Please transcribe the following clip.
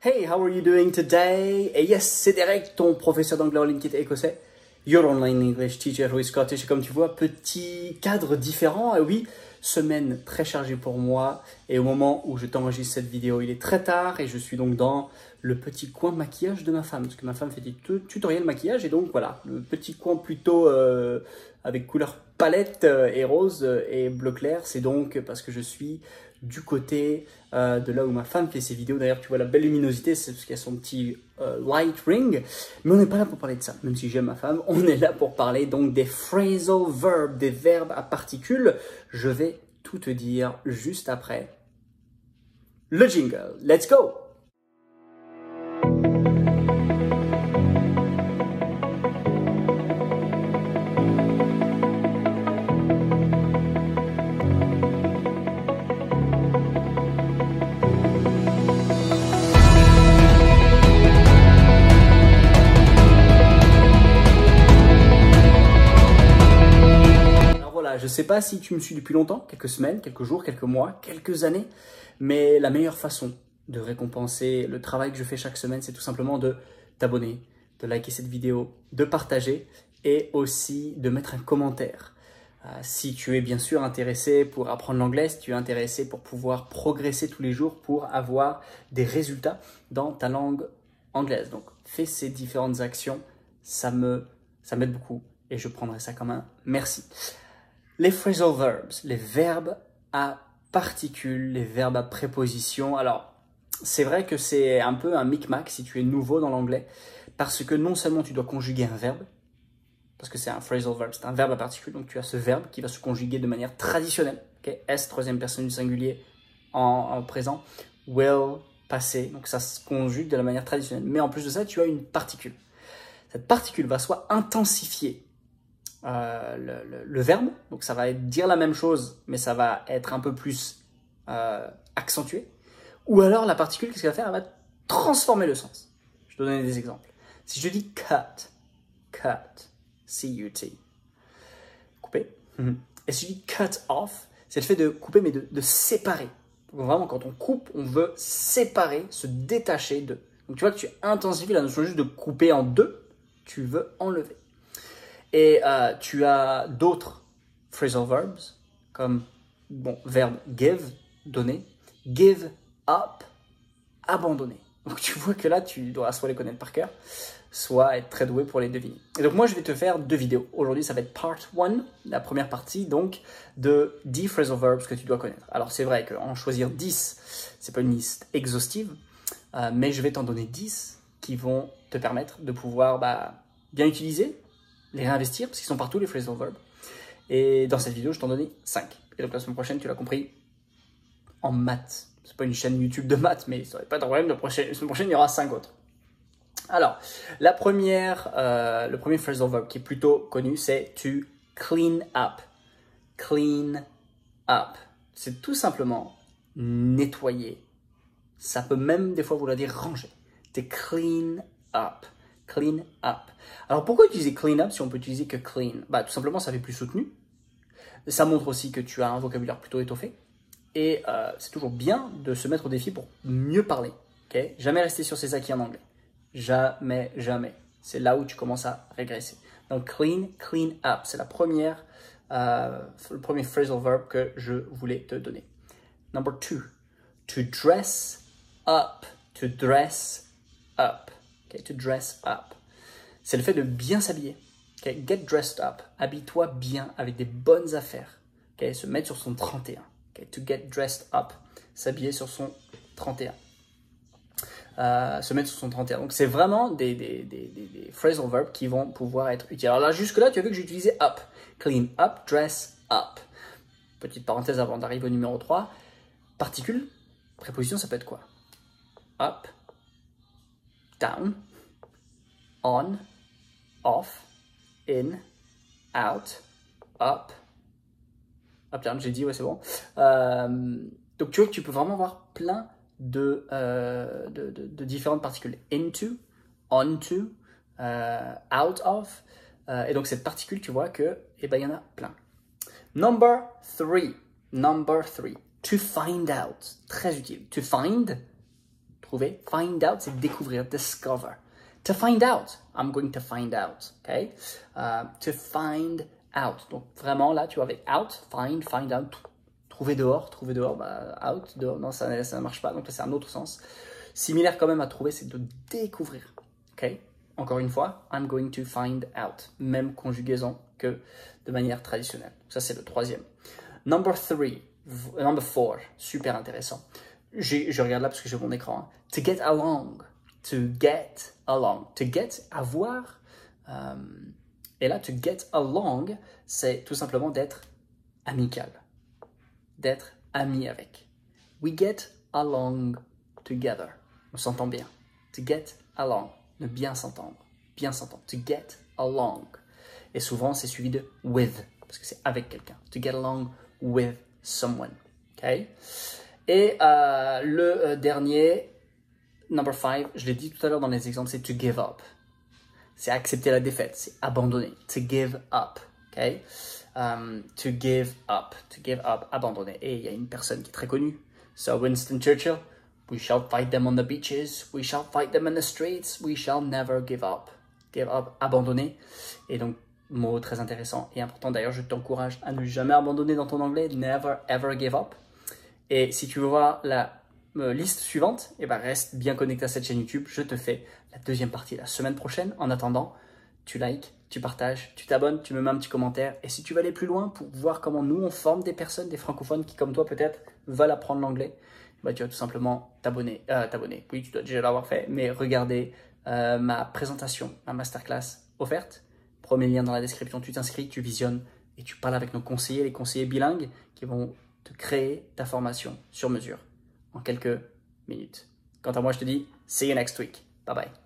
Hey, how are you doing today? Et yes, c'est Derek, ton professeur d'anglais en ligne qui est écossais. Your online English teacher who is Scottish. Et comme tu vois, petit cadre différent. Et oui, semaine très chargée pour moi. Et au moment où je t'enregistre cette vidéo, il est très tard. Et je suis donc dans le petit coin maquillage de ma femme. Parce que ma femme fait des tutoriels maquillage. Et donc voilà, le petit coin plutôt avec couleur palette et rose et bleu clair. C'est donc parce que je suis du côté de là où ma femme fait ses vidéos. D'ailleurs, tu vois la belle luminosité, c'est parce qu'il y a son petit light ring. Mais on n'est pas là pour parler de ça, même si j'aime ma femme. On est là pour parler donc des phrasal verbs, des verbes à particules. Je vais tout te dire juste après le jingle. Let's go! Je ne sais pas si tu me suis depuis longtemps, quelques semaines, quelques jours, quelques mois, quelques années, mais la meilleure façon de récompenser le travail que je fais chaque semaine, c'est tout simplement de t'abonner, de liker cette vidéo, de partager et aussi de mettre un commentaire. Si tu es bien sûr intéressé pour apprendre l'anglais, si tu es intéressé pour pouvoir progresser tous les jours pour avoir des résultats dans ta langue anglaise. Donc fais ces différentes actions, ça m'aide beaucoup et je prendrai ça comme un merci. Les phrasal verbs, les verbes à particules, les verbes à préposition. Alors, c'est vrai que c'est un peu un micmac si tu es nouveau dans l'anglais, parce que non seulement tu dois conjuguer un verbe, parce que c'est un phrasal verb, c'est un verbe à particules, donc tu as ce verbe qui va se conjuguer de manière traditionnelle, okay? S, troisième personne du singulier en présent, will, passé, donc ça se conjugue de la manière traditionnelle. Mais en plus de ça, tu as une particule. Cette particule va soit intensifier le verbe, donc ça va dire la même chose, mais ça va être un peu plus accentué. Ou alors la particule, qu'est-ce qu'elle va faire? Elle va transformer le sens. Je vais te donner des exemples. Si je dis cut, C-U-T, couper. Et si je dis cut off, c'est le fait de couper, mais de séparer. Donc vraiment, quand on coupe, on veut séparer, se détacher de. Donc tu vois que tu intensifies la notion juste de couper en deux, tu veux enlever. Et tu as d'autres phrasal verbs, comme verbe give, donner, give up, abandonner. Donc tu vois que là, tu dois soit les connaître par cœur, soit être très doué pour les deviner. Et donc moi, je vais te faire deux vidéos. Aujourd'hui, ça va être part 1, la première partie, donc, de 10 phrasal verbs que tu dois connaître. Alors c'est vrai qu'en choisir 10, c'est pas une liste exhaustive, mais je vais t'en donner 10 qui vont te permettre de pouvoir bien utiliser, les réinvestir, parce qu'ils sont partout les phrasal verbs. Et dans cette vidéo, je t'en donne 5. Et donc la semaine prochaine, tu l'as compris, en maths. C'est pas une chaîne YouTube de maths, mais ça va pas de problème. La semaine prochaine, il y aura 5 autres. Alors, le premier phrasal verb qui est plutôt connu, c'est to clean up. Clean up. C'est tout simplement nettoyer. Ça peut même des fois vouloir dire ranger. To clean up. Clean up. Alors pourquoi utiliser clean up si on peut utiliser que clean? Tout simplement ça fait plus soutenu. Ça montre aussi que tu as un vocabulaire plutôt étoffé. Et c'est toujours bien de se mettre au défi pour mieux parler. Okay? Jamais rester sur ses acquis en anglais. Jamais, jamais. C'est là où tu commences à régresser. Donc clean up. C'est le premier phrasal verb que je voulais te donner. Number 2. To dress up. To dress up. Okay, to dress up. C'est le fait de bien s'habiller. Okay, get dressed up. Habille-toi bien avec des bonnes affaires. Okay, se mettre sur son 31. Okay, to get dressed up. S'habiller sur son 31. Se mettre sur son 31. Donc, c'est vraiment des phrasal verbs qui vont pouvoir être utiles. Alors là, jusque-là, tu as vu que j'ai utilisé up. Clean up, dress up. Petite parenthèse avant d'arriver au numéro 3. Particule, préposition, ça peut être quoi? Up, down, on, off, in, out, up, down, j'ai dit, ouais, c'est bon. Donc, tu vois que tu peux vraiment avoir plein de différentes particules. Into, onto, out of. Et donc, cette particule, tu vois que, il y en a plein. Number 3. To find out. Très utile. To find, trouver. Find out, c'est découvrir, discover. To find out, I'm going to find out, ok? To find out. Donc vraiment là, tu vois, avec out, find out. Trouver dehors, bah, out, dehors, non, ça ne marche pas. Donc là, c'est un autre sens. Similaire quand même à trouver, c'est de découvrir, ok? Encore une fois, I'm going to find out. Même conjugaison que de manière traditionnelle. Ça, c'est le troisième. Number 4, super intéressant. Je regarde là parce que j'ai mon écran. Hein. To get along. To get along. To get, avoir. Et là, to get along, c'est tout simplement d'être amical. D'être ami avec. We get along together. On s'entend bien. To get along. De bien s'entendre. Bien s'entendre. To get along. Et souvent, c'est suivi de with. Parce que c'est avec quelqu'un. To get along with someone. Okay? Et le dernier, number 5, je l'ai dit tout à l'heure dans les exemples, c'est to give up. C'est accepter la défaite, c'est abandonner. To give up. Okay? To give up, abandonner. Et il y a une personne qui est très connue. So Winston Churchill, we shall fight them on the beaches, we shall fight them in the streets, we shall never give up. Give up, abandonner. Et donc, mot très intéressant et important. D'ailleurs, je t'encourage à ne jamais abandonner dans ton anglais. Never ever give up. Et si tu veux voir la liste suivante, eh ben reste bien connecté à cette chaîne YouTube. Je te fais la deuxième partie la semaine prochaine. En attendant, tu likes, tu partages, tu t'abonnes, tu me mets un petit commentaire. Et si tu veux aller plus loin pour voir comment nous, on forme des personnes, des francophones qui, comme toi, peut-être, veulent apprendre l'anglais, bah, tu vas tout simplement t'abonner. Oui, tu dois déjà l'avoir fait, mais regarder ma présentation, ma masterclass offerte. Premier lien dans la description, tu t'inscris, tu visionnes et tu parles avec nos conseillers, les conseillers bilingues qui vont te créer ta formation sur mesure en quelques minutes. Quant à moi, je te dis, see you next week. Bye bye.